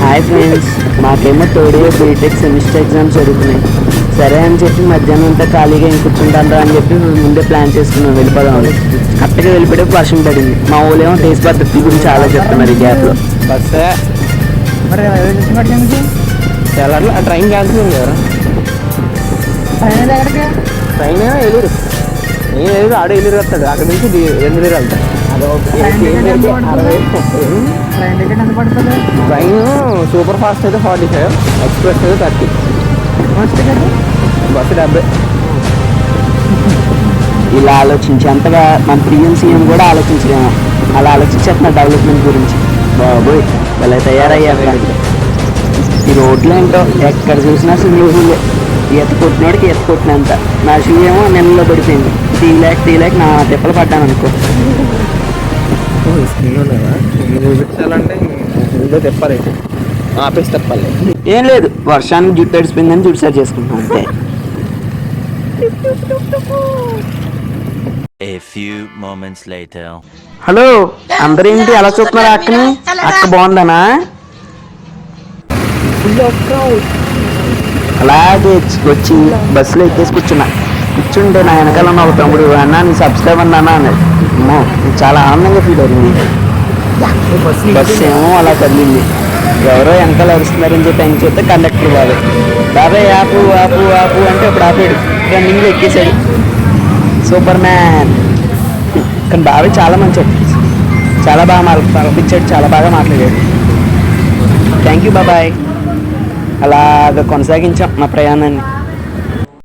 Hi friends, మాకేమో third year BTech semester exams జరుగుతున్నాయి. సరే అని చెప్పి మధ్యాహ్నం అంతా ఖాళీగా ఏం కూర్చుంటాను అని చెప్పి ముందే ప్లాన్ చేసుకున్నాం వెళ్ళిపోదామని. కరెక్ట్గా వెళ్ళిపోతే వర్షం పడింది. మా ఊళ్ళేమో దేశ పద్ధతి గురించి చాలా చెప్తున్నారు ఈ గ్యాప్లో. బస్సే చాలా ట్రైన్ క్యాన్సిల్ ఉంది కదా. ట్రైన్ ఎదురు నేను ఎదురు ఆడ ఎదురు వస్తాడు. అక్కడ నుంచి ఎదురు వెళ్తాడు. ట్రైన్ సూపర్ ఫాస్ట్ అయితే 45, ఎక్స్ప్రెస్ అయితే 30, బస్సు 70. ఇలా ఆలోచించేంతగా మన ప్రియం సీఎం కూడా ఆలోచించలేము. అలా ఆలోచించేస్తున్న డెవలప్మెంట్ గురించి. బాబోయ్ ఇలా తయారయ్యాక ఈ రోడ్లు ఏంటో ఎక్కడ చూసినా స్విమ్మింగ్ పూల్. ఈత కొట్టినోడికి ఈత కొట్టినంత. నా షూ ఏమో నెలలో పడిపోయింది. తీలేక నా తిప్పలు పడ్డాను అనుకో. చూపించాలంటే ముందే తిప్పాలి, ఆపేసి తిప్పాలి. ఏం లేదు, వర్షానికి జుట్టు తడిసిపోయిందని జుట్టు సరి చేసుకుంటున్నాం అంతే. A few moments later. Hello, అందరేంటి అలా చూస్తున్నారు అక్కని? అక్క బాగుందనా? అలాగే వచ్చి బస్సులో ఎక్కేసి కూర్చుంటే నా వెనకాల ఉన్న ఒక తమ్ముడు, అన్నా నీ సబ్స్క్రైబర్ అన్నా అన్నాడు. అమ్మో, చాలా ఆనందంగా ఫీల్ అవుతుంది. బస్సు ఏమో అలా కదిలింది. ఎవరో వెనకాల అరుస్తున్నారని చెప్పి ఆయన చూస్తే కండక్టర్ బాబాయ్ ఆపు ఆపు ఆపు అంటే ఇప్పుడు ఆపాడు. రన్నింగ్లో ఎక్కేశాడు. Super man. కానీ బాబాయ్ చాలా మంచిది, చాలా బాగా పలపించాడు, చాలా బాగా మాట్లాడాడు. థ్యాంక్ యూ బాబాయ్. అలాగ కొనసాగించాం మా ప్రయాణాన్ని.